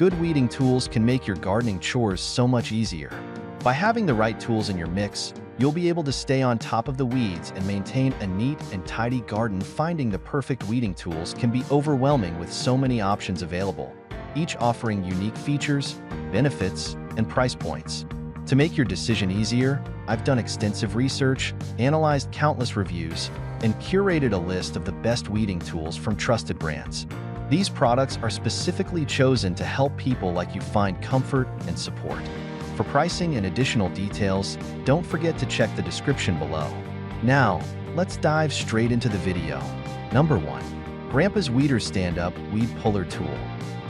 Good weeding tools can make your gardening chores so much easier. By having the right tools in your mix, you'll be able to stay on top of the weeds and maintain a neat and tidy garden. Finding the perfect weeding tools can be overwhelming with so many options available, each offering unique features, benefits, and price points. To make your decision easier, I've done extensive research, analyzed countless reviews, and curated a list of the best weeding tools from trusted brands. These products are specifically chosen to help people like you find comfort and support. For pricing and additional details, don't forget to check the description below. Now, let's dive straight into the video. Number 1. Grandpa's Weeder Stand-Up Weed Puller Tool.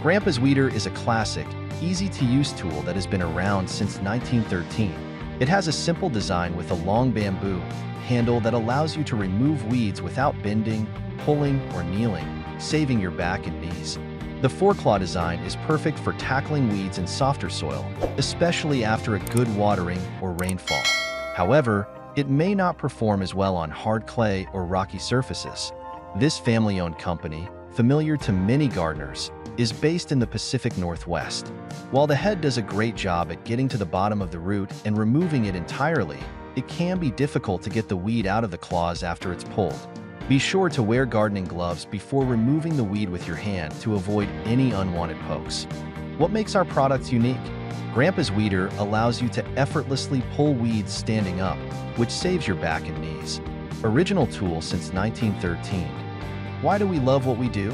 Grandpa's Weeder is a classic, easy-to-use tool that has been around since 1913. It has a simple design with a long bamboo handle that allows you to remove weeds without bending, pulling, or kneeling, saving your back and knees. The four-claw design is perfect for tackling weeds in softer soil, especially after a good watering or rainfall. However, it may not perform as well on hard clay or rocky surfaces. This family-owned company, familiar to many gardeners, is based in the Pacific Northwest. While the head does a great job at getting to the bottom of the root and removing it entirely, it can be difficult to get the weed out of the claws after it's pulled. Be sure to wear gardening gloves before removing the weed with your hand to avoid any unwanted pokes. What makes our products unique? Grandpa's Weeder allows you to effortlessly pull weeds standing up, which saves your back and knees. Original tool since 1913. Why do we love what we do?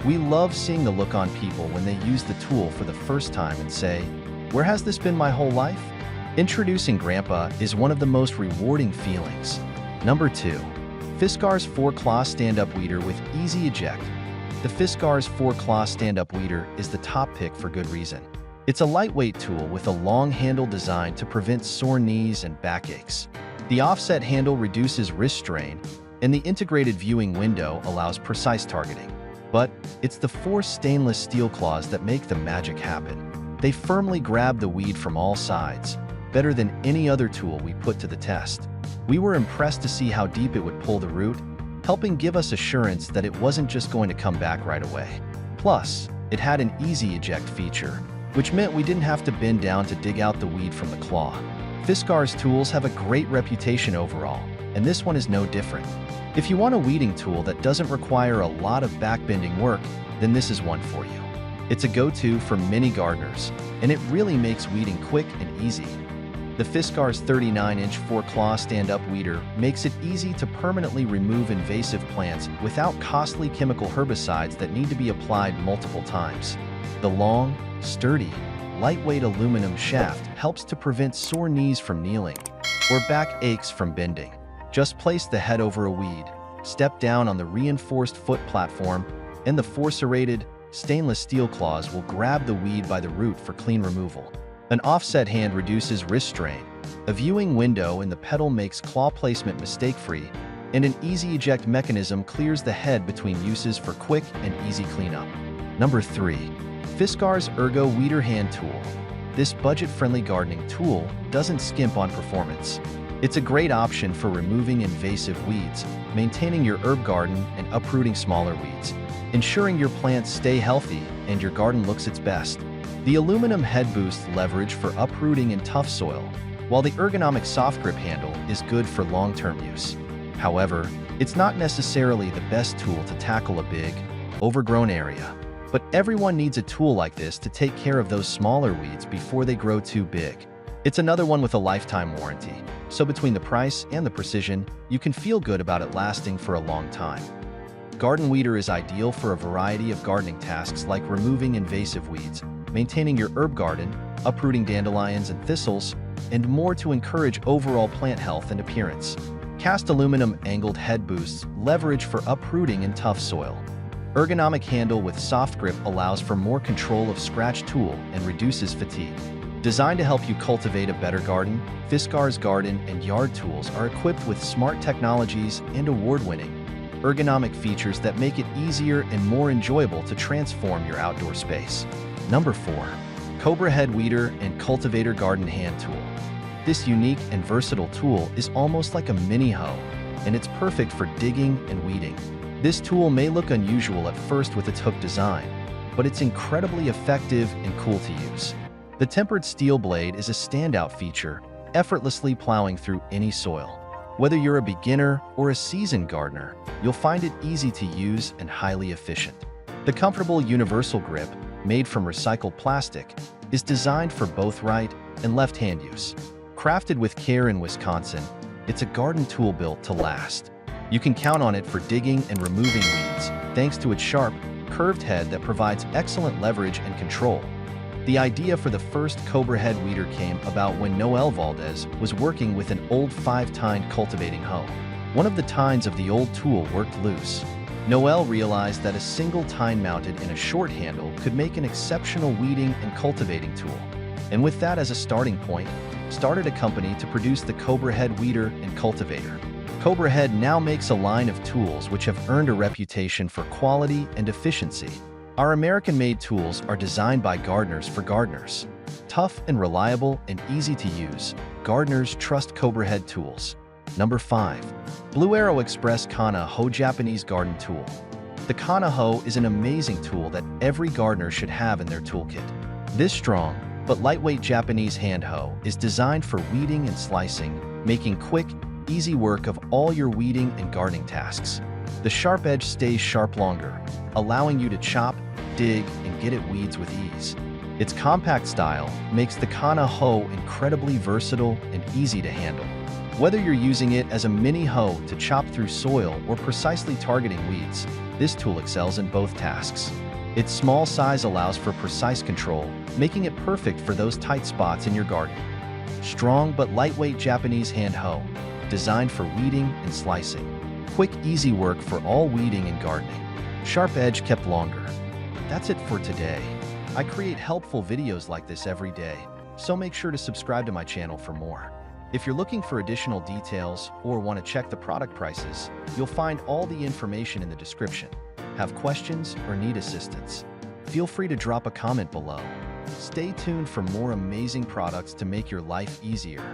We love seeing the look on people when they use the tool for the first time and say, "Where has this been my whole life?" Introducing Grandpa is one of the most rewarding feelings. Number 2. Fiskars 4-Claw Stand-Up Weeder with Easy Eject. The Fiskars 4-Claw Stand-Up Weeder is the top pick for good reason. It's a lightweight tool with a long handle designed to prevent sore knees and backaches. The offset handle reduces wrist strain, and the integrated viewing window allows precise targeting. But it's the 4 stainless steel claws that make the magic happen. They firmly grab the weed from all sides, better than any other tool we put to the test. We were impressed to see how deep it would pull the root, helping give us assurance that it wasn't just going to come back right away. Plus, it had an easy eject feature, which meant we didn't have to bend down to dig out the weed from the claw. Fiskars tools have a great reputation overall, and this one is no different. If you want a weeding tool that doesn't require a lot of backbending work, then this is one for you. It's a go-to for many gardeners, and it really makes weeding quick and easy. The Fiskars 39-inch 4-Claw Stand-Up Weeder makes it easy to permanently remove invasive plants without costly chemical herbicides that need to be applied multiple times. The long, sturdy, lightweight aluminum shaft helps to prevent sore knees from kneeling or back aches from bending. Just place the head over a weed, step down on the reinforced foot platform, and the 4 serrated, stainless steel claws will grab the weed by the root for clean removal. An offset hand reduces wrist strain, a viewing window in the pedal makes claw placement mistake-free, and an easy eject mechanism clears the head between uses for quick and easy cleanup. Number 3. Fiskars Ergo Weeder Hand Tool. This budget-friendly gardening tool doesn't skimp on performance. It's a great option for removing invasive weeds, maintaining your herb garden, and uprooting smaller weeds, ensuring your plants stay healthy and your garden looks its best. The aluminum head boosts leverage for uprooting in tough soil, while the ergonomic soft grip handle is good for long-term use. However, it's not necessarily the best tool to tackle a big, overgrown area. But everyone needs a tool like this to take care of those smaller weeds before they grow too big. It's another one with a lifetime warranty, so between the price and the precision, you can feel good about it lasting for a long time. Garden Weeder is ideal for a variety of gardening tasks like removing invasive weeds, maintaining your herb garden, uprooting dandelions and thistles, and more to encourage overall plant health and appearance. Cast aluminum angled head boosts leverage for uprooting in tough soil. Ergonomic handle with soft grip allows for more control of scratch tool and reduces fatigue. Designed to help you cultivate a better garden, Fiskars garden and yard tools are equipped with smart technologies and award-winning ergonomic features that make it easier and more enjoyable to transform your outdoor space. Number 4. Cobra Head Weeder and Cultivator Garden Hand Tool. This unique and versatile tool is almost like a mini hoe, and it's perfect for digging and weeding. This tool may look unusual at first with its hook design, but it's incredibly effective and cool to use. The tempered steel blade is a standout feature, effortlessly plowing through any soil. Whether you're a beginner or a seasoned gardener, you'll find it easy to use and highly efficient. The comfortable universal grip, made from recycled plastic, is designed for both right and left-hand use. Crafted with care in Wisconsin, it's a garden tool built to last. You can count on it for digging and removing weeds, thanks to its sharp, curved head that provides excellent leverage and control. The idea for the first Cobra head weeder came about when Noel Valdez was working with an old 5-tine cultivating hoe. One of the tines of the old tool worked loose. Noel realized that a single tine mounted in a short handle could make an exceptional weeding and cultivating tool. And with that as a starting point, started a company to produce the Cobra head weeder and cultivator. Cobra head now makes a line of tools which have earned a reputation for quality and efficiency. Our American-made tools are designed by gardeners for gardeners. Tough and reliable and easy to use, gardeners trust Cobra head tools. Number 5. Blue Arrow Express Kana Hoe Japanese Garden Tool. The kana hoe is an amazing tool that every gardener should have in their toolkit. This strong but lightweight Japanese hand hoe is designed for weeding and slicing, making quick, easy work of all your weeding and gardening tasks. The sharp edge stays sharp longer, allowing you to chop, dig, and get at weeds with ease. Its compact style makes the kana hoe incredibly versatile and easy to handle. Whether you're using it as a mini hoe to chop through soil or precisely targeting weeds, this tool excels in both tasks. Its small size allows for precise control, making it perfect for those tight spots in your garden. Strong but lightweight Japanese hand hoe, designed for weeding and slicing. Quick, easy work for all weeding and gardening. Sharp edge kept longer. That's it for today. I create helpful videos like this every day, so make sure to subscribe to my channel for more. If you're looking for additional details or want to check the product prices, you'll find all the information in the description. Have questions or need assistance? Feel free to drop a comment below. Stay tuned for more amazing products to make your life easier.